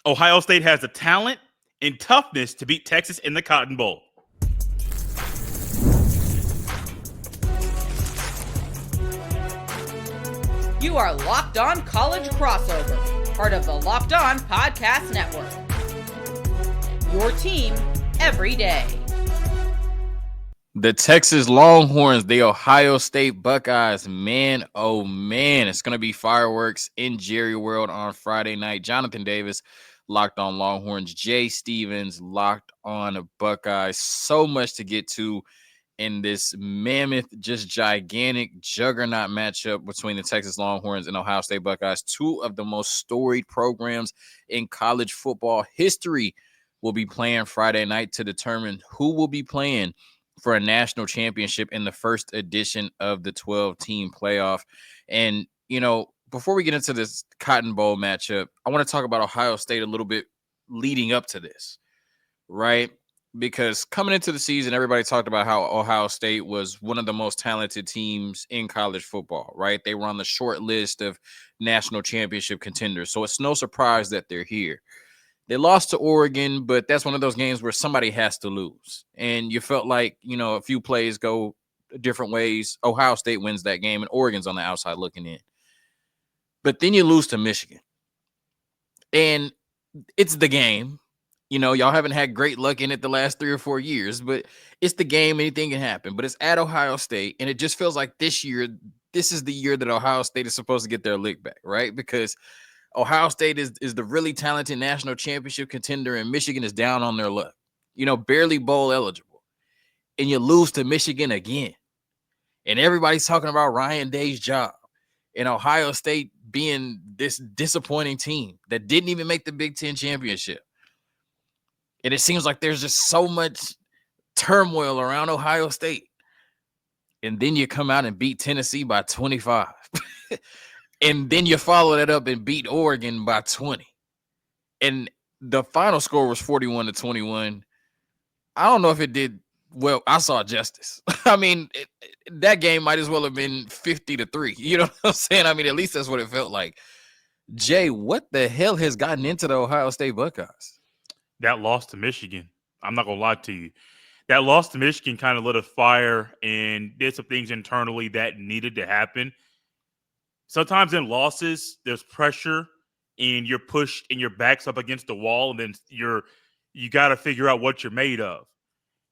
Ohio State has the talent and toughness to beat Texas in the Cotton Bowl. You are Locked On College Crossover, part of the Locked On Podcast Network. Your team every day. The Texas Longhorns, the Ohio State Buckeyes, man, oh man, it's going to be fireworks in Jerry World on Friday night. Jonathan Davis, Locked On Longhorns. Jay Stevens, Locked On Buckeyes. So much to get to in this mammoth, just gigantic juggernaut matchup between the Texas Longhorns and Ohio State Buckeyes. Two of the most storied programs in college football history will be playing Friday night to determine who will be playing for a national championship in the first edition of the 12-team playoff. And, you know, before we get into this Cotton Bowl matchup, I want to talk about Ohio State a little bit leading up to this, right? Because coming into the season, everybody talked about how Ohio State was one of the most talented teams in college football, right? They were on the short list of national championship contenders. So it's no surprise that they're here. They lost to Oregon, but that's one of those games where somebody has to lose. And you felt like, you know, a few plays go different ways. Ohio State wins that game, and Oregon's on the outside looking in. But then you lose to Michigan. And it's the game. You know, y'all haven't had great luck in it the last 3 or 4 years, but it's the game. Anything can happen. But it's at Ohio State, and it just feels like this year, this is the year that Ohio State is supposed to get their lick back, right? Because Ohio State is the really talented national championship contender, and Michigan is down on their luck. You know, barely bowl eligible. And you lose to Michigan again. And everybody's talking about Ryan Day's job. And Ohio State being this disappointing team that didn't even make the Big Ten championship. And it seems like there's just so much turmoil around Ohio State. And then you come out and beat Tennessee by 25. And then you follow that up and beat Oregon by 20. And the final score was 41-21. I don't know if it did well. I saw justice. I mean, that game might as well have been 50-3. You know what I'm saying? I mean, at least that's what it felt like. Jay, what the hell has gotten into the Ohio State Buckeyes? That loss to Michigan, I'm not going to lie to you. That loss to Michigan kind of lit a fire and did some things internally that needed to happen. Sometimes in losses, there's pressure and you're pushed and your back's up against the wall, and then you got to figure out what you're made of.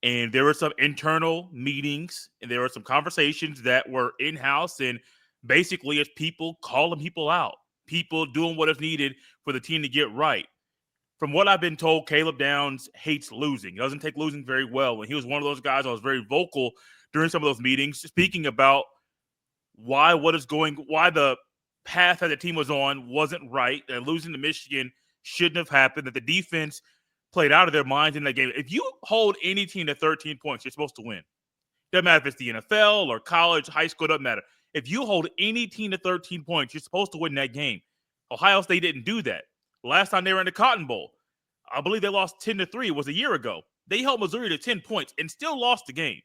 And there were some internal meetings and there were some conversations that were in-house, and basically it's people calling people out, people doing what is needed for the team to get right. From what I've been told, Caleb Downs hates losing. He doesn't take losing very well. And he was one of those guys that was very vocal during some of those meetings, speaking about why the path that the team was on wasn't right, and losing to Michigan shouldn't have happened, that the defense played out of their minds in that game. If you hold any team to 13 points, you're supposed to win. Doesn't matter if it's the NFL or college, high school, doesn't matter. If you hold any team to 13 points, you're supposed to win that game. Ohio State didn't do that. Last time they were in the Cotton Bowl, I believe they lost 10-3. It was a year ago. They held Missouri to 10 points and still lost the game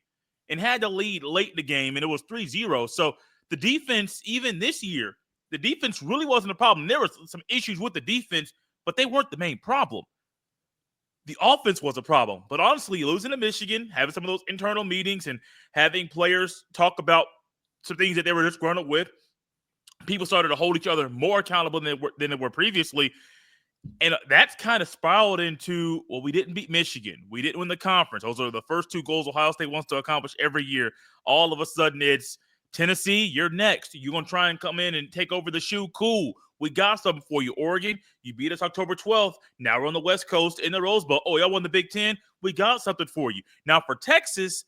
and had to lead late in the game, and it was 3-0. So the defense, even this year, the defense really wasn't a problem. There were some issues with the defense, but they weren't the main problem. The offense was a problem. But honestly, losing to Michigan, having some of those internal meetings and having players talk about some things that they were disgruntled with, people started to hold each other more accountable than they were previously. And that's kind of spiraled into, well, we didn't beat Michigan. We didn't win the conference. Those are the first 2 goals Ohio State wants to accomplish every year. All of a sudden, it's Tennessee, you're next. You're going to try and come in and take over the shoe? Cool. We got something for you. Oregon, you beat us October 12th. Now we're on the West Coast in the Rose Bowl. Oh, y'all won the Big Ten? We got something for you. Now for Texas,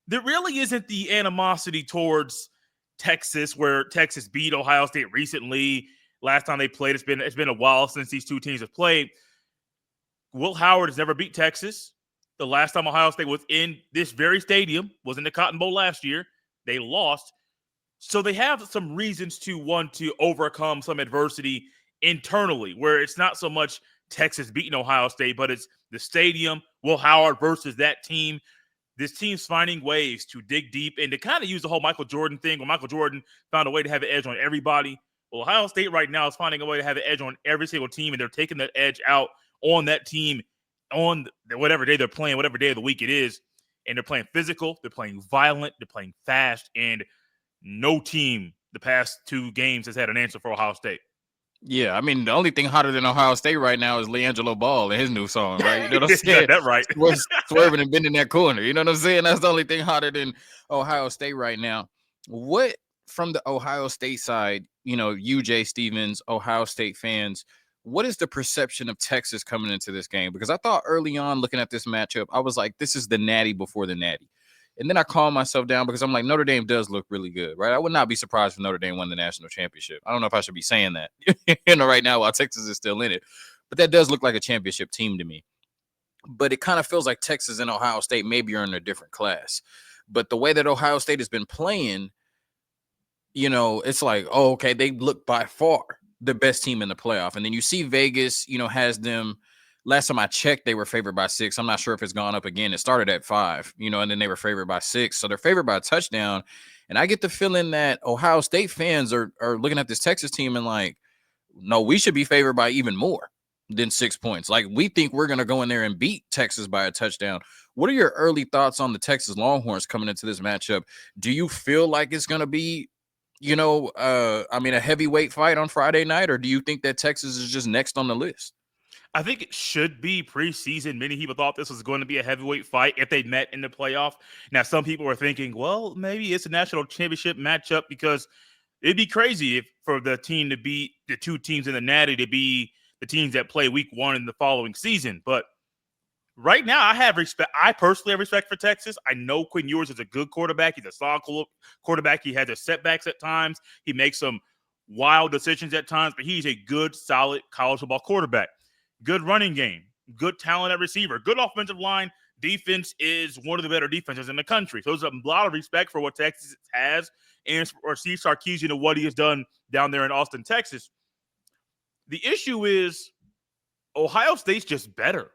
there really isn't the animosity towards Texas where Texas beat Ohio State recently. Last time they played, it's been a while since these two teams have played. Will Howard has never beat Texas. The last time Ohio State was in this very stadium was in the Cotton Bowl last year. They lost. So they have some reasons to want to overcome some adversity internally, where it's not so much Texas beating Ohio State, but it's the stadium, Will Howard versus that team. This team's finding ways to dig deep and to kind of use the whole Michael Jordan thing, where Michael Jordan found a way to have an edge on everybody. Well, Ohio State right now is finding a way to have an edge on every single team, and they're taking that edge out on that team on whatever day they're playing, whatever day of the week it is, and they're playing physical, they're playing violent, they're playing fast, and no team the past 2 games has had an answer for Ohio State. Yeah, I mean, the only thing hotter than Ohio State right now is LeAngelo Ball and his new song, right? You know what I'm saying? You got that right. Swerving and bending that corner. You know what I'm saying? That's the only thing hotter than Ohio State right now. What, from the Ohio State side, you, Jay Stevens, Ohio State fans, what is the perception of Texas coming into this game? Because I thought early on, looking at this matchup, I was like, this is the natty before the natty. And then I calmed myself down because I'm like, Notre Dame does look really good, right? I would not be surprised if Notre Dame won the national championship. I don't know if I should be saying that, right now while Texas is still in it. But that does look like a championship team to me. But it kind of feels like Texas and Ohio State maybe are in a different class. But the way that Ohio State has been playing, it's like, oh, okay, they look by far the best team in the playoff. And then you see Vegas, has them. Last time I checked, they were favored by 6. I'm not sure if it's gone up again. It started at 5, and then they were favored by 6. So they're favored by a touchdown. And I get the feeling that Ohio State fans are looking at this Texas team and like, no, we should be favored by even more than 6 points. Like, we think we're going to go in there and beat Texas by a touchdown. What are your early thoughts on the Texas Longhorns coming into this matchup? Do you feel like it's going to be, a heavyweight fight on Friday night, or do you think that Texas is just next on the list? I think it should be preseason. Many people thought this was going to be a heavyweight fight if they met in the playoff. Now, some people were thinking, well, maybe it's a national championship matchup because it'd be crazy for the team to beat the 2 teams in the natty to be the teams that play week 1 in the following season. But right now, I have respect. I personally have respect for Texas. I know Quinn Ewers is a good quarterback. He's a solid quarterback. He has his setbacks at times. He makes some wild decisions at times, but he's a good, solid college football quarterback. Good running game, good talent at receiver, good offensive line. Defense is one of the better defenses in the country. So there's a lot of respect for what Texas has and for Steve Sarkeesian and what he has done down there in Austin, Texas. The issue is Ohio State's just better.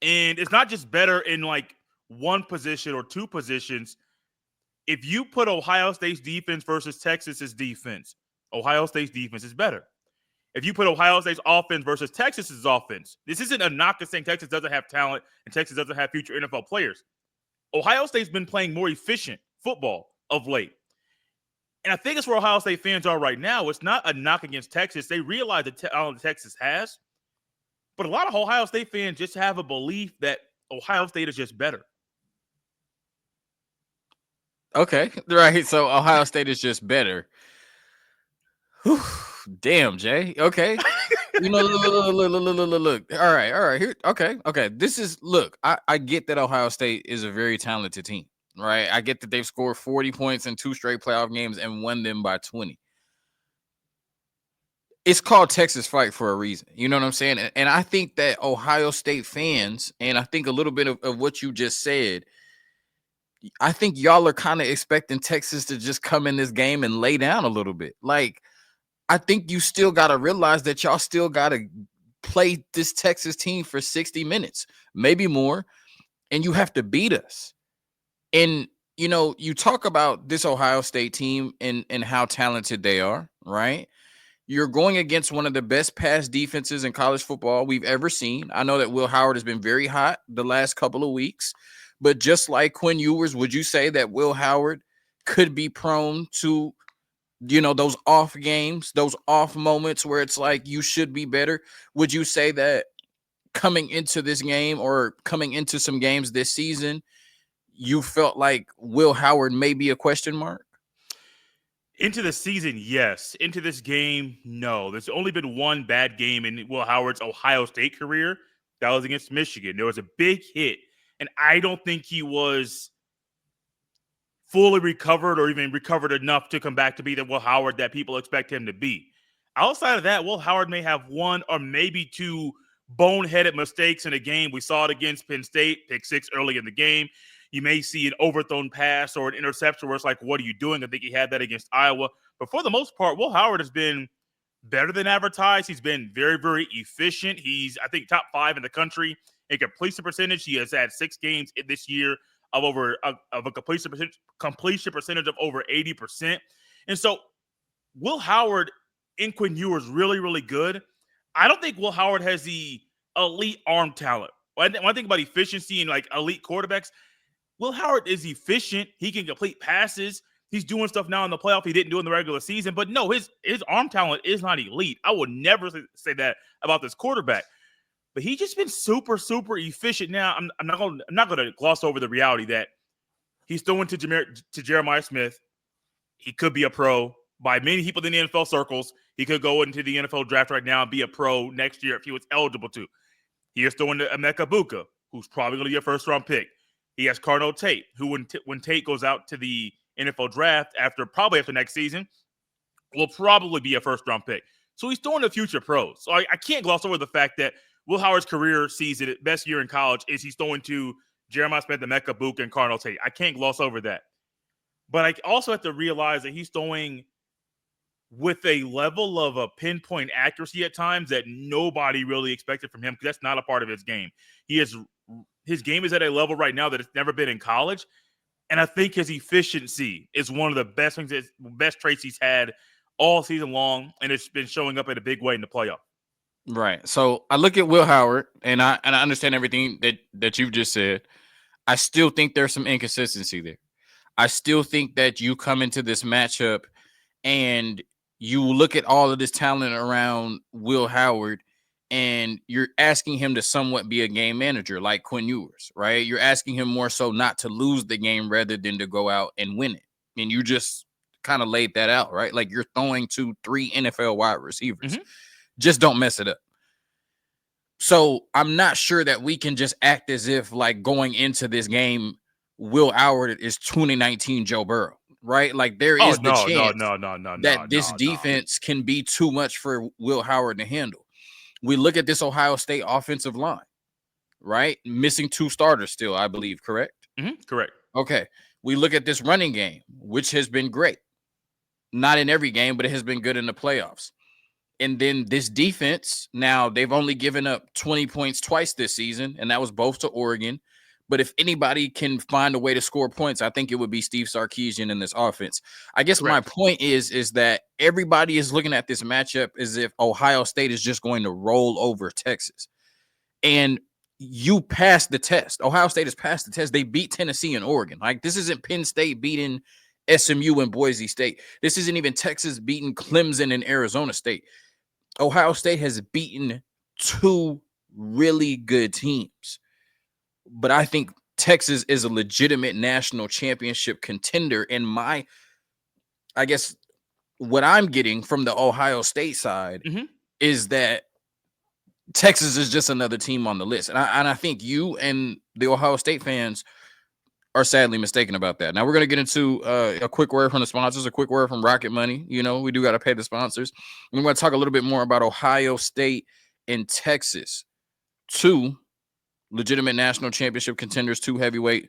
And it's not just better in like one position or 2 positions. If you put Ohio State's defense versus Texas's defense, Ohio State's defense is better. If you put Ohio State's offense versus Texas's offense, this isn't a knock to saying Texas doesn't have talent and Texas doesn't have future NFL players. Ohio State's been playing more efficient football of late. And I think it's where Ohio State fans are right now. It's not a knock against Texas. They realize the talent Texas has. But a lot of Ohio State fans just have a belief that Ohio State is just better. Okay, right. So Ohio State is just better. Whew. Damn, Jay. Okay. Look. All right. Here. Okay. This is, look, I get that Ohio State is a very talented team, right? I get that they've scored 40 points in 2 straight playoff games and won them by 20. It's called Texas Fight for a reason. You know what I'm saying? And I think that Ohio State fans, and I think a little bit of what you just said, I think y'all are kind of expecting Texas to just come in this game and lay down a little bit. Like, I think you still got to realize that y'all still got to play this Texas team for 60 minutes, maybe more, and you have to beat us. And, you talk about this Ohio State team and how talented they are, right? You're going against one of the best pass defenses in college football we've ever seen. I know that Will Howard has been very hot the last couple of weeks, but just like Quinn Ewers, would you say that Will Howard could be prone to those off games, those off moments where it's like you should be better? Would you say that coming into this game or coming into some games this season, you felt like Will Howard may be a question mark? Into the season, yes. Into this game, no. There's only been one bad game in Will Howard's Ohio State career. That was against Michigan. There was a big hit, and I don't think he was fully recovered or even recovered enough to come back to be the Will Howard that people expect him to be. Outside of that, Will Howard may have 1 or maybe 2 boneheaded mistakes in a game. We saw it against Penn State, pick 6 early in the game. You may see an overthrown pass or an interception where it's like, what are you doing? I think he had that against Iowa. But for the most part, Will Howard has been better than advertised. He's been very, very efficient. He's, I think, top 5 in the country in completion percentage. He has had 6 games this year of a completion percentage of over 80%. And so Will Howard and Quinn Ewers really, really good. I don't think Will Howard has the elite arm talent. When I think about efficiency and like elite quarterbacks, Will Howard is efficient. He can complete passes. He's doing stuff now in the playoff he didn't do in the regular season. But no, his arm talent is not elite. I would never say that about this quarterback. But he's just been super, super efficient. Now, I'm not going to gloss over the reality that he's throwing to Jeremiah Smith. He could be a pro by many people in the NFL circles. He could go into the NFL draft right now and be a pro next year if he was eligible to. He is throwing to Emeka Buka, who's probably going to be a first-round pick. He has Cardinal Tate, who when Tate goes out to the NFL draft after next season, will probably be a first-round pick. So he's throwing to future pros. So I can't gloss over the fact that Will Howard's career season, best year in college, is he's throwing to Jeremiah Smith, Emeka Buka, and Cardinal Tate. I can't gloss over that. But I also have to realize that he's throwing with a level of a pinpoint accuracy at times that nobody really expected from him, because that's not a part of his game. His game is at a level right now that it's never been in college. And I think his efficiency is one of the best traits he's had all season long, and it's been showing up in a big way in the playoff. Right. So I look at Will Howard, and I understand everything that you've just said. I still think there's some inconsistency there. I still think that you come into this matchup and you look at all of this talent around Will Howard, and you're asking him to somewhat be a game manager like Quinn Ewers, right? You're asking him more so not to lose the game rather than to go out and win it. And you just kind of laid that out, right? Like you're throwing to 3 NFL wide receivers. Mm-hmm. Just don't mess it up. So I'm not sure that we can just act as if like going into this game, Will Howard is 2019 Joe Burrow, right? Like there is the chance that this defense can be too much for Will Howard to handle. We look at this Ohio State offensive line, right? Missing 2 starters still, I believe, correct? Mm-hmm, correct. Okay. We look at this running game, which has been great. Not in every game, but it has been good in the playoffs. And then this defense, now they've only given up 20 points twice this season, and that was both to Oregon. But if anybody can find a way to score points, I think it would be Steve Sarkeesian in this offense. I guess my point is that everybody is looking at this matchup as if Ohio State is just going to roll over Texas. And you passed the test. Ohio State has passed the test. They beat Tennessee and Oregon. Like, this isn't Penn State beating SMU and Boise State. This isn't even Texas beating Clemson and Arizona State. Ohio State has beaten 2 really good teams. But I think Texas is a legitimate national championship contender. And I guess what I'm getting from the Ohio State side is that Texas is just another team on the list. And I think you and the Ohio State fans are sadly mistaken about that. Now we're going to get into a quick word from the sponsors, a quick word from Rocket Money. You know, we do got to pay the sponsors. And we're going to talk a little bit more about Ohio State and Texas, 2 legitimate national championship contenders, 2 heavyweight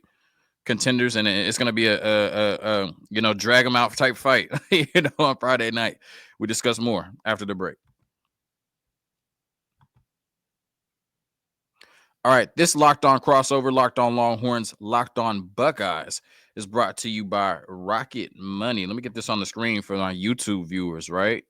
contenders, and it's going to be a drag them out type fight, on Friday night. We discuss more after the break. All right, this Locked On crossover, Locked On Longhorns, Locked On Buckeyes is brought to you by Rocket Money. Let me get this on the screen for my YouTube viewers, right?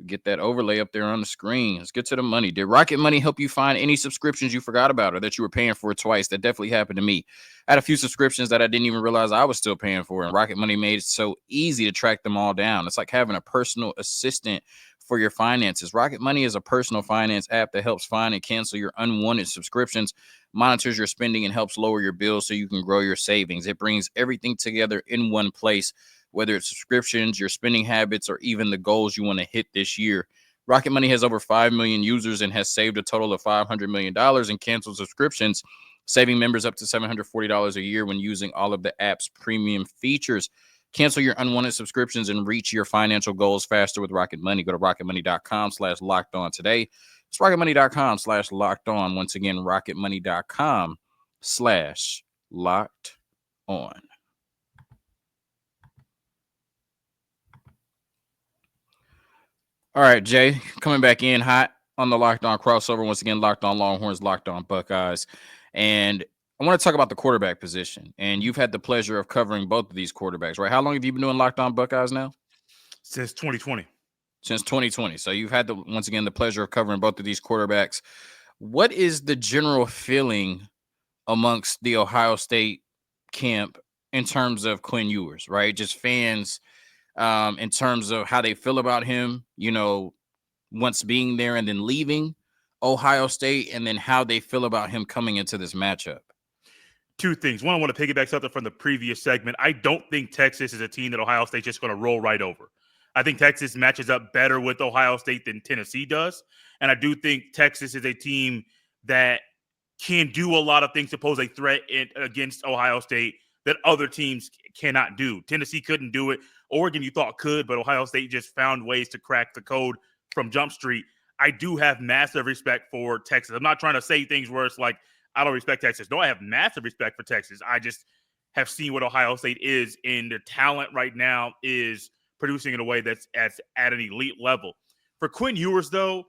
Get that overlay up there on the screen. Let's get to the money. Did Rocket Money help you find any subscriptions you forgot about or that you were paying for twice? That definitely happened to me. I had a few subscriptions that I didn't even realize I was still paying for, and Rocket Money made it so easy to track them all down. It's like having a personal assistant for your finances. Rocket Money is a personal finance app that helps find and cancel your unwanted subscriptions, monitors your spending, and helps lower your bills so you can grow your savings. It brings everything together in one place, whether it's subscriptions, your spending habits, or even the goals you want to hit this year. Rocket Money has over 5 million users and has saved a total of $500 million in canceled subscriptions, saving members up to $740 a year when using all of the app's premium features. Cancel your unwanted subscriptions and reach your financial goals faster with Rocket Money. Go to rocketmoney.com/lockedon today. It's rocketmoney.com/lockedon. Once again, rocketmoney.com/lockedon. All right, Jay, coming back in hot on the Locked On crossover. Once again, Locked On Longhorns, Locked On Buckeyes. And I want to talk about the quarterback position. And you've had the pleasure of covering both of these quarterbacks, right? How long have you been doing Locked On Buckeyes now? Since 2020. Since 2020. So you've had, once again, the pleasure of covering both of these quarterbacks. What is the general feeling amongst the Ohio State camp in terms of Quinn Ewers, right? Just fans, in terms of how they feel about him, once being there and then leaving Ohio State, and then how they feel about him coming into this matchup. Two things. One, I want to piggyback something from the previous segment. I don't think Texas is a team that Ohio State's just going to roll right over. I think Texas matches up better with Ohio State than Tennessee does. And I do think Texas is a team that can do a lot of things to pose a threat against Ohio State that other teams cannot do. Tennessee couldn't do it. Oregon, you thought could, but Ohio State just found ways to crack the code from Jump Street. I do have massive respect for Texas. I'm not trying to say things where it's like, I don't respect Texas. No, I have massive respect for Texas. I just have seen what Ohio State is, and the talent right now is producing in a way that's at an elite level. For Quinn Ewers, though,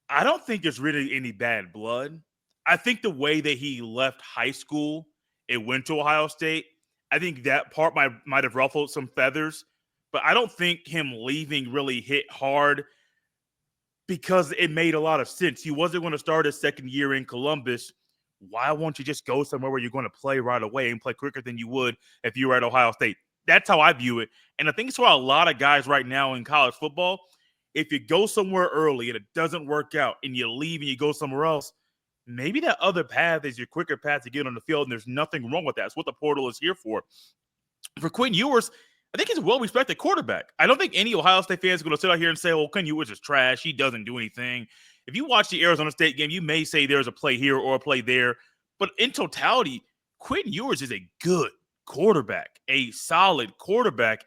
I don't think there's really any bad blood. I think the way that he left high school and went to Ohio State, I think that part might have ruffled some feathers, but I don't think him leaving really hit hard because it made a lot of sense. He wasn't going to start his second year in Columbus. Why won't you just go somewhere where you're going to play right away and play quicker than you would if you were at Ohio State? That's how I view it. And I think it's why a lot of guys right now in college football, if you go somewhere early and it doesn't work out and you leave and you go somewhere else, maybe that other path is your quicker path to get on the field, and there's nothing wrong with that. It's what the portal is here for. For Quinn Ewers, I think he's a well-respected quarterback. I don't think any Ohio State fans are going to sit out here and say, well, Quinn Ewers is trash. He doesn't do anything. If you watch the Arizona State game, you may say there's a play here or a play there. But in totality, Quinn Ewers is a good quarterback, a solid quarterback.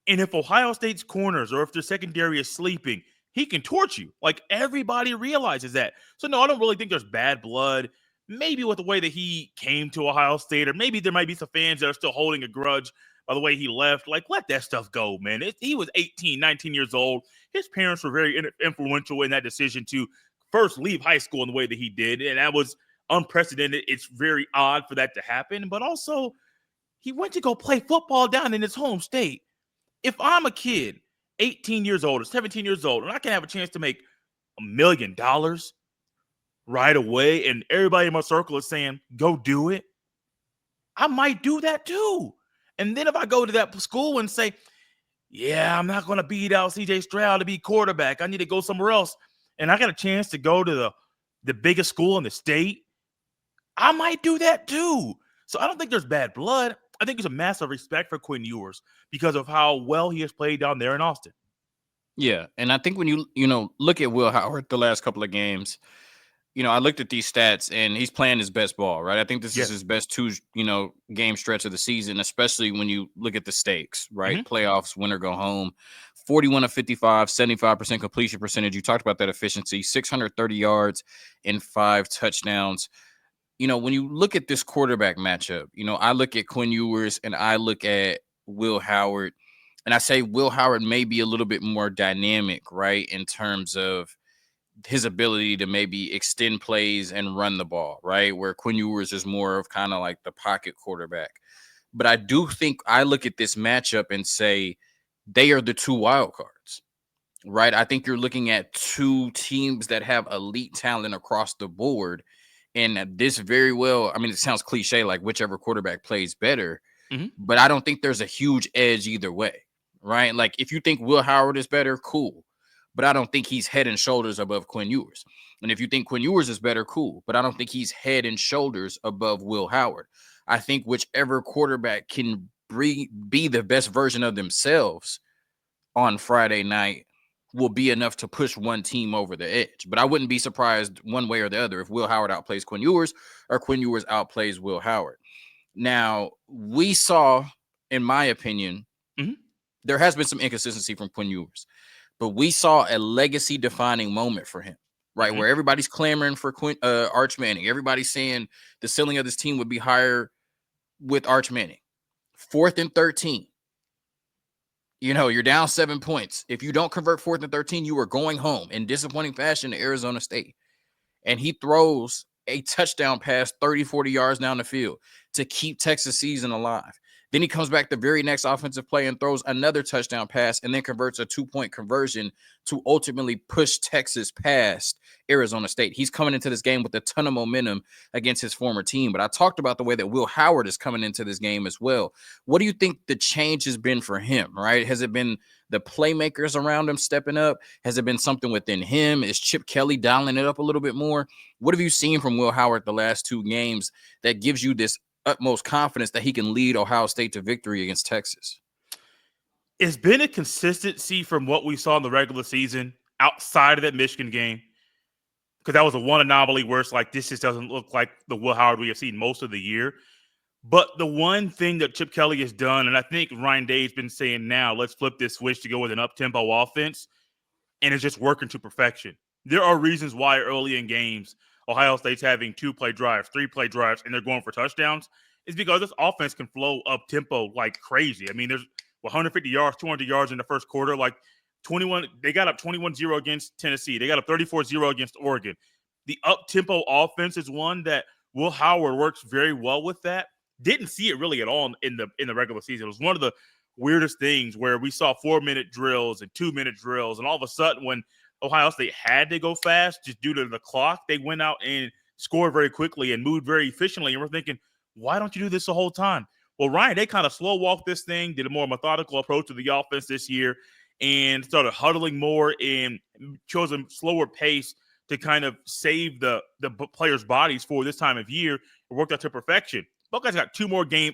And if Ohio State's corners or if their secondary is sleeping, he can torch you. Like, everybody realizes that. So, no, I don't really think there's bad blood. Maybe with the way that he came to Ohio State, or maybe there might be some fans that are still holding a grudge by the way he left. Like, let that stuff go, man. He was 18, 19 years old. His parents were very influential in that decision to first leave high school in the way that he did, and that was unprecedented. It's very odd for that to happen, but also he went to go play football down in his home state. If I'm a kid, 18 years old or 17 years old, and I can have a chance to make $1 million right away, and everybody in my circle is saying, go do it, I might do that too. And then if I go to that school and say, yeah, I'm not going to beat out C.J. Stroud to be quarterback, I need to go somewhere else, and I got a chance to go to the biggest school in the state, I might do that too. So I don't think there's bad blood. I think there's a massive respect for Quinn Ewers because of how well he has played down there in Austin. Yeah, and I think when you look at Will Howard the last couple of games, I looked at these stats, and he's playing his best ball, right? I think this is his best two, game stretch of the season, especially when you look at the stakes, right? Mm-hmm. Playoffs, win or go home. 41 of 55, 75% completion percentage. You talked about that efficiency, 630 yards and 5 touchdowns. When you look at this quarterback matchup, I look at Quinn Ewers and I look at Will Howard, and I say Will Howard may be a little bit more dynamic, right, in terms of his ability to maybe extend plays and run the ball, right, where Quinn Ewers is more of kind of like the pocket quarterback. But I do think I look at this matchup and say they are the two wild cards, right? I think you're looking at two teams that have elite talent across the board. And this very well, I mean, it sounds cliche, like whichever quarterback plays better, but I don't think there's a huge edge either way, right? Like, if you think Will Howard is better, cool. But I don't think he's head and shoulders above Quinn Ewers. And if you think Quinn Ewers is better, cool. But I don't think he's head and shoulders above Will Howard. I think whichever quarterback can be the best version of themselves on Friday night will be enough to push one team over the edge. But I wouldn't be surprised one way or the other if Will Howard outplays Quinn Ewers or Quinn Ewers outplays Will Howard. Now, we saw, in my opinion, there has been some inconsistency from Quinn Ewers, but we saw a legacy-defining moment for him, right, where everybody's clamoring for Arch Manning. Everybody's saying the ceiling of this team would be higher with Arch Manning. 4th and 13. You're down 7 points. If you don't convert 4th and 13, you are going home in disappointing fashion to Arizona State. And he throws a touchdown pass 30, 40 yards down the field to keep Texas season alive. Then he comes back the very next offensive play and throws another touchdown pass and then converts a 2-point conversion to ultimately push Texas past Arizona State. He's coming into this game with a ton of momentum against his former team. But I talked about the way that Will Howard is coming into this game as well. What do you think the change has been for him, right? Has it been the playmakers around him stepping up? Has it been something within him? Is Chip Kelly dialing it up a little bit more? What have you seen from Will Howard the last 2 games that gives you this utmost confidence that he can lead Ohio State to victory against Texas? It's been a consistency from what we saw in the regular season outside of that Michigan game, because that was a one anomaly where it's like, this just doesn't look like the Will Howard we have seen most of the year. But the one thing that Chip Kelly has done, and I think Ryan Day's been saying now, let's flip this switch to go with an up-tempo offense, and it's just working to perfection. There are reasons why early in games, Ohio State's having 2-play drives, 3-play drives, and they're going for touchdowns. It's because this offense can flow up-tempo like crazy. I mean, there's 150 yards, 200 yards in the first quarter, like 21. They got up 21-0 against Tennessee. They got up 34-0 against Oregon. The up-tempo offense is one that Will Howard works very well with that. Didn't see it really at all in the regular season. It was one of the weirdest things where we saw 4-minute drills and 2-minute drills, and all of a sudden when Ohio State had to go fast just due to the clock, they went out and scored very quickly and moved very efficiently. And we're thinking, why don't you do this the whole time? Well, Ryan, they kind of slow walked this thing, did a more methodical approach to the offense this year, and started huddling more and chose a slower pace to kind of save the players' bodies for this time of year. It worked out to perfection. Buckeyes got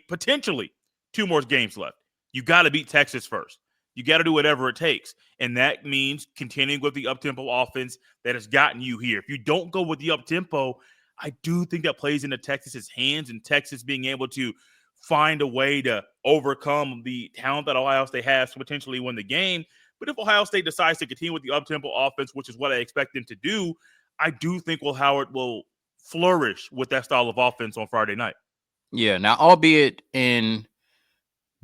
potentially two more games left. You got to beat Texas first. You got to do whatever it takes. And that means continuing with the up-tempo offense that has gotten you here. If you don't go with the up-tempo, I do think that plays into Texas's hands, and Texas being able to find a way to overcome the talent that Ohio State has to potentially win the game. But if Ohio State decides to continue with the up-tempo offense, which is what I expect them to do, I do think Will Howard will flourish with that style of offense on Friday night. Yeah, now, albeit in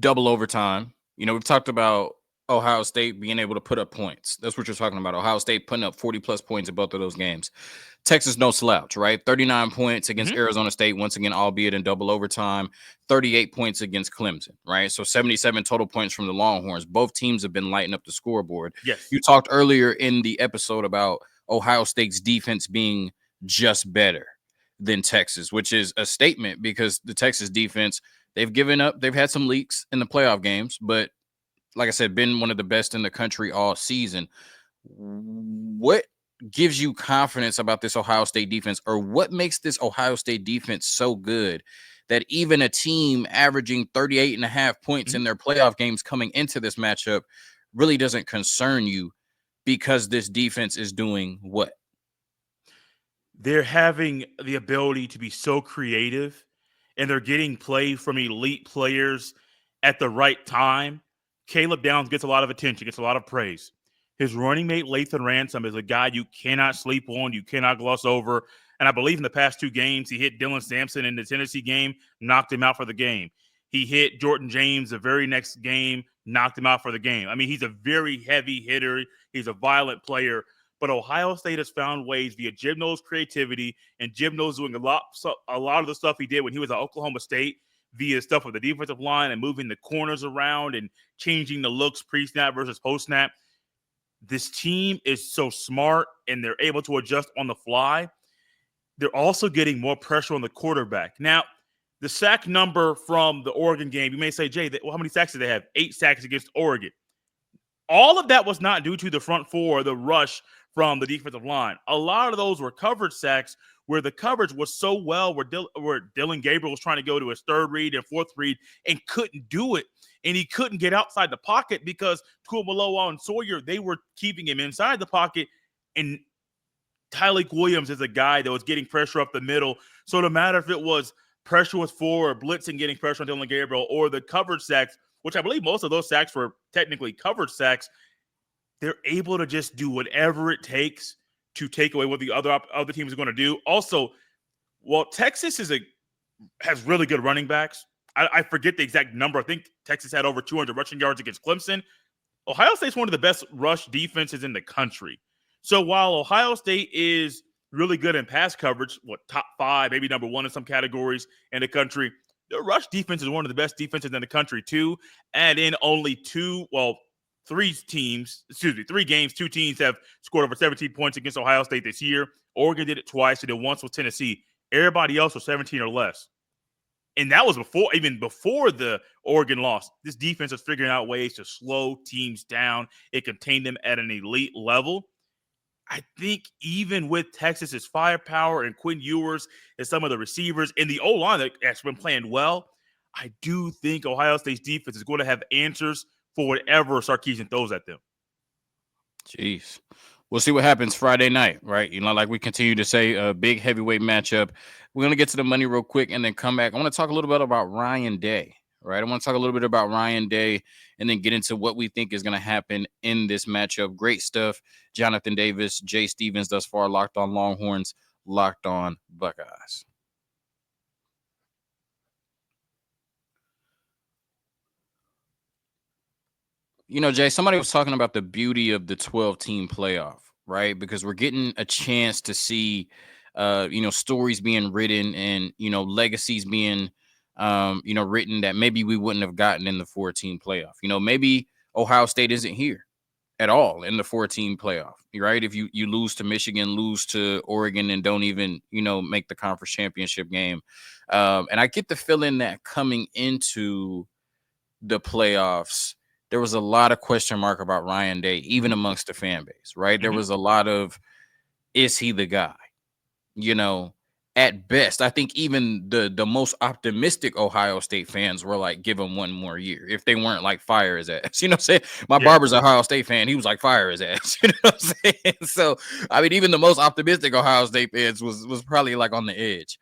double overtime, we've talked about Ohio State being able to put up points. That's what you're talking about. Ohio State putting up 40-plus points in both of those games. Texas, no slouch, right? 39 points against Arizona State, once again, albeit in double overtime. 38 points against Clemson, right? So 77 total points from the Longhorns. Both teams have been lighting up the scoreboard. Yes. You talked earlier in the episode about Ohio State's defense being just better than Texas, which is a statement because the Texas defense, they've given up. They've had some leaks in the playoff games, but like I said, been one of the best in the country all season. What gives you confidence about this Ohio State defense, or what makes this Ohio State defense so good that even a team averaging 38.5 points in their playoff games coming into this matchup really doesn't concern you because this defense is doing what? They're having the ability to be so creative, and they're getting play from elite players at the right time. Caleb Downs gets a lot of attention, gets a lot of praise. His running mate, Lathan Ransom, is a guy you cannot sleep on, you cannot gloss over. And I believe in the past 2 games, he hit Dylan Sampson in the Tennessee game, knocked him out for the game. He hit Jordan James the very next game, knocked him out for the game. I mean, he's a very heavy hitter. He's a violent player. But Ohio State has found ways via Jim Knowles' creativity, and Jim Knowles doing a lot of the stuff he did when he was at Oklahoma State via stuff with the defensive line and moving the corners around and changing the looks pre-snap versus post-snap. This team is so smart, and they're able to adjust on the fly. They're also getting more pressure on the quarterback. Now, the sack number from the Oregon game, you may say, Jay, how many sacks did they have? 8 sacks against Oregon. All of that was not due to the front four, the rush from the defensive line. A lot of those were coverage sacks where the coverage was so well where Dylan Gabriel was trying to go to his 3rd read and 4th read and couldn't do it. And he couldn't get outside the pocket because Tuimoloau and Sawyer, they were keeping him inside the pocket. And Tyleik Williams is a guy that was getting pressure up the middle. So no matter if it was pressure with 4 or blitzing getting pressure on Dylan Gabriel or the coverage sacks, which I believe most of those sacks were technically coverage sacks, they're able to just do whatever it takes to take away what the other teams are going to do. Also, while Texas has really good running backs, I forget the exact number. I think Texas had over 200 rushing yards against Clemson. Ohio State's one of the best rush defenses in the country. So while Ohio State is really good in pass coverage, top 5, maybe number 1 in some categories in the country, their rush defense is one of the best defenses in the country, too. And in only three games, 2 teams have scored over 17 points against Ohio State this year. Oregon did it twice, and then once with Tennessee. Everybody else was 17 or less. And that was before the Oregon loss. This defense is figuring out ways to slow teams down. It contained them at an elite level. I think even with Texas's firepower and Quinn Ewers and some of the receivers and the O-line that's been playing well, I do think Ohio State's defense is going to have answers for whatever Sarkeesian throws at them. Jeez. We'll see what happens Friday night, right? Like we continue to say, a big heavyweight matchup. We're going to get to the money real quick and then come back. I want to talk a little bit about Ryan Day, right? I want to talk a little bit about Ryan Day and then get into what we think is going to happen in this matchup. Great stuff. Jonathan Davis, Jay Stevens thus far, Locked On Longhorns, Locked On Buckeyes. Jay, somebody was talking about the beauty of the 12-team playoff, right? Because we're getting a chance to see, stories being written and, legacies being, written that maybe we wouldn't have gotten in the 4-team playoff. Maybe Ohio State isn't here at all in the 4-team playoff, right? If you lose to Michigan, lose to Oregon, and don't even, make the conference championship game. And I get the feeling that coming into the playoffs, there was a lot of question mark about Ryan Day, even amongst the fan base, right? Mm-hmm. There was a lot of, is he the guy? At best, I think even the most optimistic Ohio State fans were like, give him one more year. If they weren't like, fire his ass. What I'm saying? My barber's an Ohio State fan. He was like, fire his ass. You know what I'm saying? So, I mean, even the most optimistic Ohio State fans was probably like on the edge.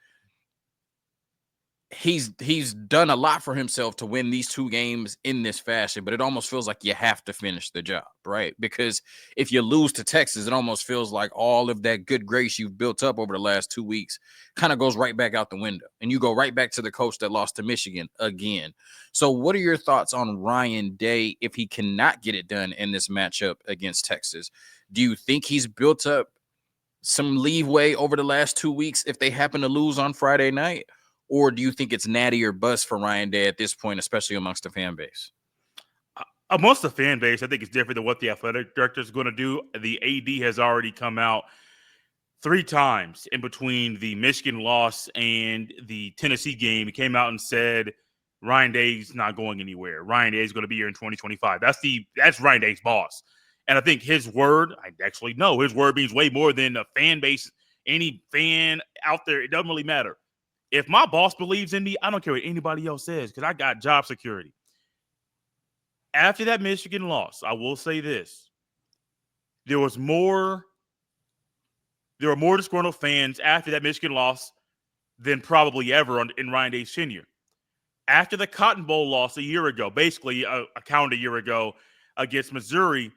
He's done a lot for himself to win these 2 games in this fashion, but it almost feels like you have to finish the job, right? Because if you lose to Texas, it almost feels like all of that good grace you've built up over the last 2 weeks kind of goes right back out the window, and you go right back to the coach that lost to Michigan again. So what are your thoughts on Ryan Day if he cannot get it done in this matchup against Texas? Do you think he's built up some leeway over the last 2 weeks if they happen to lose on Friday night? Or do you think it's natty or bust for Ryan Day at this point, especially amongst the fan base? Amongst the fan base, I think it's different than what the athletic director is going to do. The AD has already come out 3 times in between the Michigan loss and the Tennessee game. He came out and said Ryan Day's not going anywhere. Ryan Day is going to be here in 2025. That's Ryan Day's boss. And I think his word, his word means way more than a fan base, any fan out there. It doesn't really matter. If my boss believes in me, I don't care what anybody else says because I got job security. After that Michigan loss, I will say this. There were more disgruntled fans after that Michigan loss than probably ever in Ryan Day's tenure. After the Cotton Bowl loss a year ago, basically a calendar year ago against Missouri,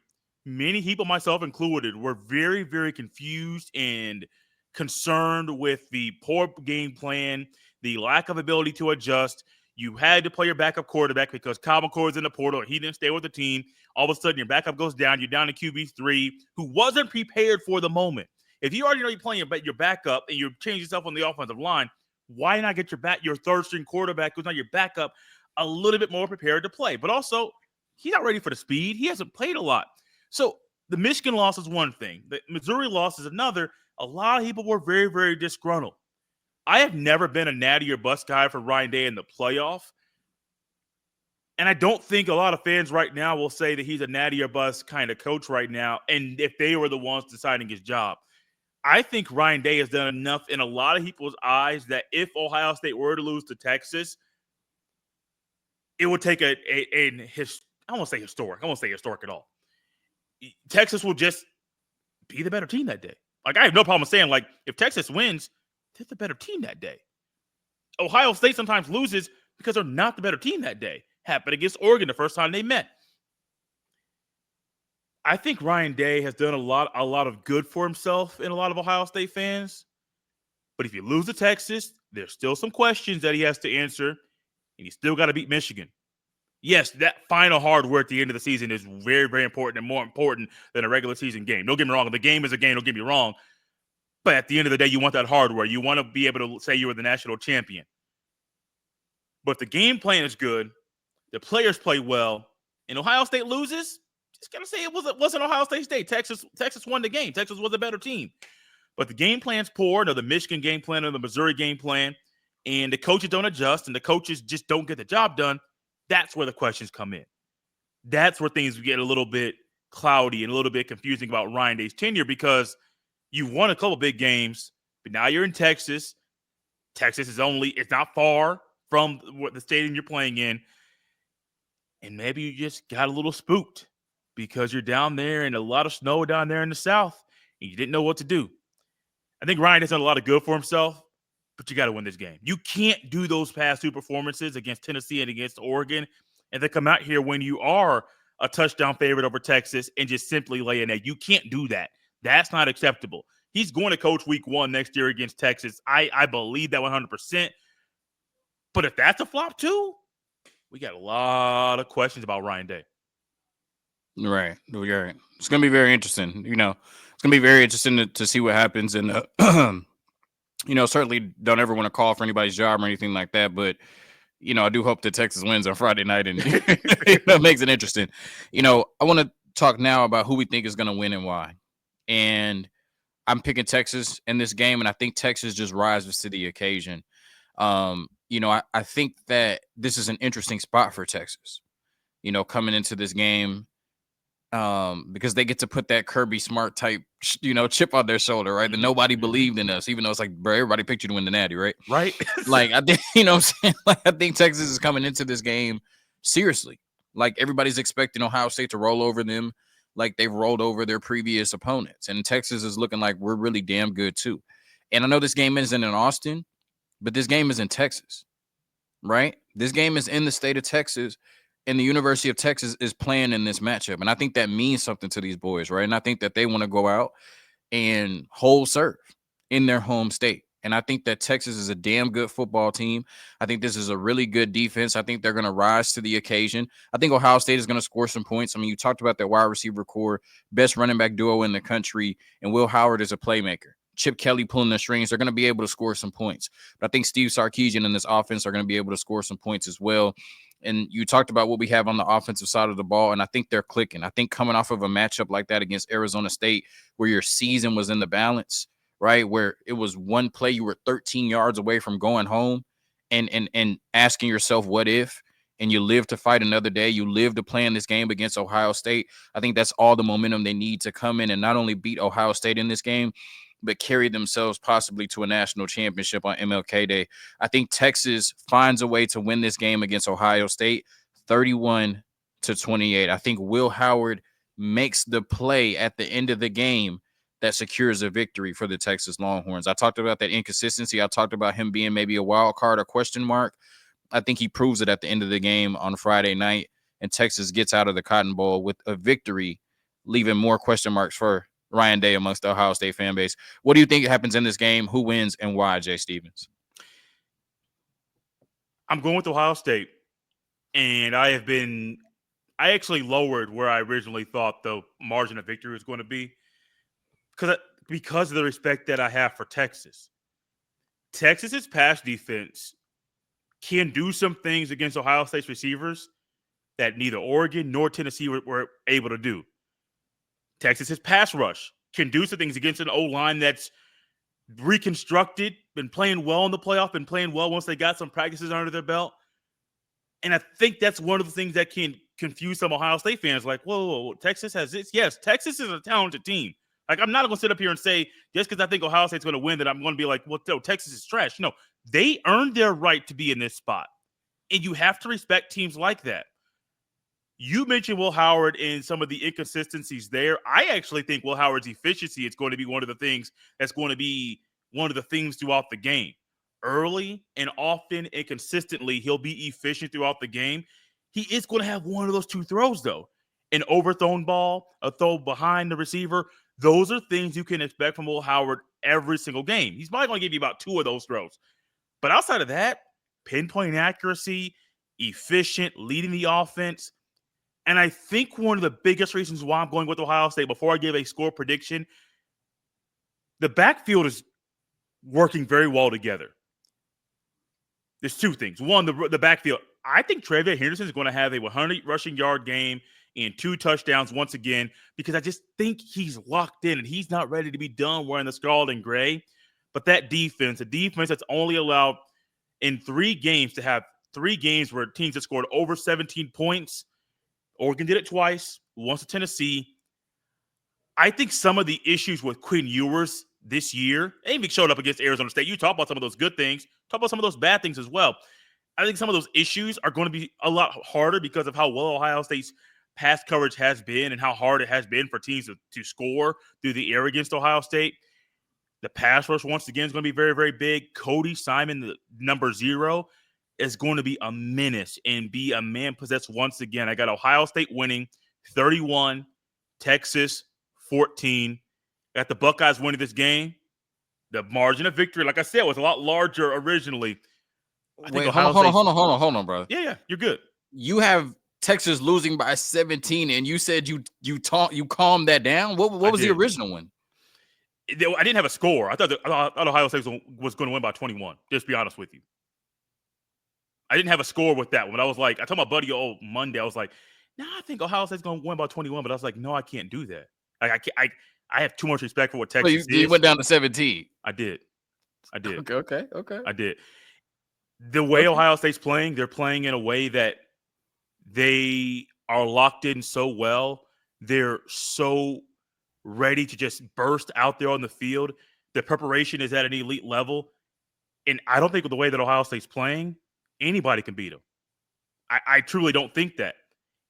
many people, myself included, were very, very confused and concerned with the poor game plan, the lack of ability to adjust. You had to play your backup quarterback because Kyle McCord's in the portal. He didn't stay with the team. All of a sudden, your backup goes down. You're down to QB3, who wasn't prepared for the moment. If you already know you're playing your backup and you're changing yourself on the offensive line, why not get your third-string quarterback, who's not your backup, a little bit more prepared to play? But also, he's not ready for the speed. He hasn't played a lot. So the Michigan loss is one thing. The Missouri loss is another. A lot of people were very, very disgruntled. I have never been a natty or bust guy for Ryan Day in the playoff. And I don't think a lot of fans right now will say that he's a natty or bust kind of coach right now, and if they were the ones deciding his job. I think Ryan Day has done enough in a lot of people's eyes that if Ohio State were to lose to Texas, it would take I won't say historic. I won't say historic at all. Texas will just be the better team that day. Like, I have no problem saying, like, if Texas wins, they're the better team that day. Ohio State sometimes loses because they're not the better team that day. Happened against Oregon the first time they met. I think Ryan Day has done a lot of good for himself and a lot of Ohio State fans. But if you lose to Texas, there's still some questions that he has to answer, and he's still got to beat Michigan. Yes, that final hardware at the end of the season is very, very important and more important than a regular season game. Don't get me wrong. The game is a game. Don't get me wrong. But at the end of the day, you want that hardware. You want to be able to say you were the national champion. But the game plan is good. The players play well. And Ohio State loses. Just gonna say it wasn't Ohio State. Texas won the game. Texas was a better team. But the game plan's poor. No, the Michigan game plan or the Missouri game plan. And the coaches don't adjust, and the coaches just don't get the job done. That's where the questions come in. That's where things get a little bit cloudy and a little bit confusing about Ryan Day's tenure, because you won a couple big games, but now you're in Texas. Texas it's not far from what the stadium you're playing in. And maybe you just got a little spooked because you're down there and a lot of snow down there in the South and you didn't know what to do. I think Ryan has done a lot of good for himself, but you got to win this game. You can't do those past two performances against Tennessee and against Oregon and then come out here when you are a touchdown favorite over Texas and just simply lay an egg. You can't do that. That's not acceptable. He's going to coach week 1 next year against Texas. I believe that 100%. But if that's a flop too, we got a lot of questions about Ryan Day. Right. It's going to be very interesting. It's going to be very interesting to see what happens. And, certainly don't ever want to call for anybody's job or anything like that. But, I do hope that Texas wins on Friday night and that makes it interesting. I want to talk now about who we think is going to win and why. And I'm picking Texas in this game, and I think Texas just rises to the occasion. I think that this is an interesting spot for Texas, coming into this game, because they get to put that Kirby Smart type, chip on their shoulder, right? That nobody believed in us, even though it's like, bro, everybody picked you to win the Natty, right? Right. Like, I think, what I'm saying? Like, I think Texas is coming into this game seriously. Like, everybody's expecting Ohio State to roll over them like they've rolled over their previous opponents. And Texas is looking like we're really damn good too. And I know this game isn't in Austin, but this game is in Texas, right? This game is in the state of Texas, and the University of Texas is playing in this matchup. And I think that means something to these boys, right? And I think that they want to go out and hold serve in their home state. And I think that Texas is a damn good football team. I think this is a really good defense. I think they're going to rise to the occasion. I think Ohio State is going to score some points. I mean, you talked about that wide receiver core, best running back duo in the country, and Will Howard is a playmaker. Chip Kelly pulling the strings. They're going to be able to score some points. But I think Steve Sarkeesian and this offense are going to be able to score some points as well. And you talked about what we have on the offensive side of the ball, and I think they're clicking. I think coming off of a matchup like that against Arizona State, where your season was in the balance, right, where it was one play, you were 13 yards away from going home and asking yourself, what if? And you live to fight another day. You live to play in this game against Ohio State. I think that's all the momentum they need to come in and not only beat Ohio State in this game, but carry themselves possibly to a national championship on MLK Day. I think Texas finds a way to win this game against Ohio State 31-28. I think Will Howard makes the play at the end of the game that secures a victory for the Texas Longhorns. I talked about that inconsistency. I talked about him being maybe a wild card or question mark. I think he proves it at the end of the game on Friday night, and Texas gets out of the Cotton Bowl with a victory, leaving more question marks for Ryan Day amongst the Ohio State fan base. What do you think happens in this game? Who wins and why, Jay Stevens? I'm going with Ohio State, and I actually lowered where I originally thought the margin of victory was going to be because of the respect that I have for Texas. Texas's pass defense can do some things against Ohio State's receivers that neither Oregon nor Tennessee were able to do. Texas's pass rush can do some things against an O-line that's reconstructed, been playing well in the playoff, been playing well once they got some practices under their belt. And I think that's one of the things that can confuse some Ohio State fans. Like, whoa, Texas has this. Yes, Texas is a talented team. Like, I'm not going to sit up here and say, just because I think Ohio State's going to win, that I'm going to be like, well, no, Texas is trash. No, they earned their right to be in this spot. And you have to respect teams like that. You mentioned Will Howard and some of the inconsistencies there. I actually think Will Howard's efficiency is going to be one of the things that's going to be one of the themes throughout the game. Early and often and consistently, he'll be efficient throughout the game. He is going to have one of those two throws, though. An overthrown ball, a throw behind the receiver. Those are things you can expect from Will Howard every single game. He's probably going to give you about two of those throws. But outside of that, pinpoint accuracy, efficient, leading the offense. And I think one of the biggest reasons why I'm going with Ohio State, before I give a score prediction, the backfield is working very well together. There's two things. One, the backfield. I think Tre'Von Henderson is going to have a 100 rushing yard game and 2 touchdowns once again, because I just think he's locked in and he's not ready to be done wearing the scarlet and gray. But that defense, a defense that's only allowed in 3 games to have 3 games where teams have scored over 17 points. Oregon did it twice, once to Tennessee. I think some of the issues with Quinn Ewers this year, and even showed up against Arizona State. You talk about some of those good things, talk about some of those bad things as well. I think some of those issues are going to be a lot harder because of how well Ohio State's pass coverage has been and how hard it has been for teams to score through the air against Ohio State. The pass rush, once again, is going to be very, very big. Cody Simon, the number 0, is going to be a menace and be a man possessed once again. I got Ohio State winning 31, Texas 14. Got the Buckeyes winning this game. The margin of victory, like I said, was a lot larger originally. Wait, hold on, brother. Yeah, you're good. You have Texas losing by 17, and you said you calmed that down. What was the original one? I didn't have a score. I thought Ohio State was going to win by 21. Just to be honest with you, I didn't have a score with that one. I was like, I told my buddy Monday, I was like, "Nah, I think Ohio State's going to win by 21." But I was like, "No, I can't do that. Like, I have too much respect for what Texas is." You went down to 17. I did. Okay. I did. The way Ohio State's playing, they're playing in a way that they are locked in so well. They're so ready to just burst out there on the field. The preparation is at an elite level. And I don't think with the way that Ohio State's playing, anybody can beat them. I truly don't think that.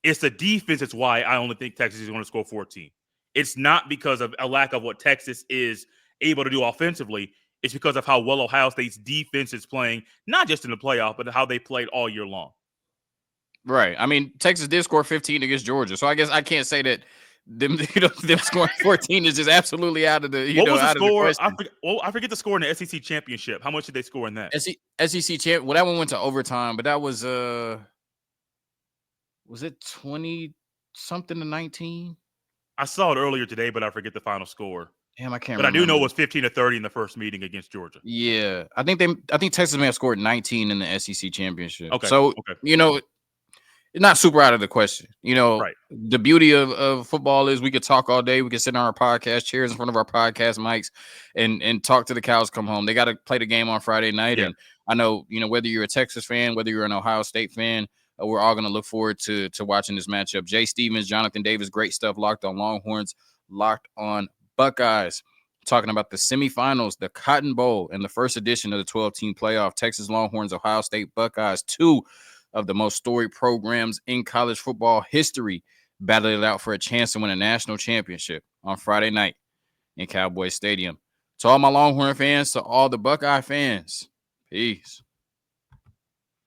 It's the defense that's why I only think Texas is going to score 14. It's not because of a lack of what Texas is able to do offensively. It's because of how well Ohio State's defense is playing, not just in the playoff, but how they played all year long. Right. I mean, Texas did score 15 against Georgia, so I guess I can't say that them scoring 14 is just absolutely out of the What was the out score? of the question. I forget the score in the SEC championship. How much did they score in that? SEC champ. Well, that one went to overtime, but that was it 20 something to 19? I saw it earlier today, but I forget the final score. Damn, I can't. But I do know it was 15-30 in the first meeting against Georgia. Yeah, I think Texas may have scored 19 in the SEC championship. Okay. So it's not super out of the question. Right. The beauty of football is we could talk all day. We could sit on our podcast chairs in front of our podcast mics and talk to the cows come home. They got to play the game on Friday night. Yeah. And I know, whether you're a Texas fan, whether you're an Ohio State fan, we're all going to look forward to watching this matchup. Jay Stevens, Jonathan Davis, great stuff. Locked on Longhorns, Locked on Buckeyes. Talking about the semifinals, the Cotton Bowl, and the first edition of the 12-team playoff. Texas Longhorns, Ohio State Buckeyes, 2 of the most storied programs in college football history, battled it out for a chance to win a national championship on Friday night in Cowboy Stadium. To all my Longhorn fans, to all the Buckeye fans, peace.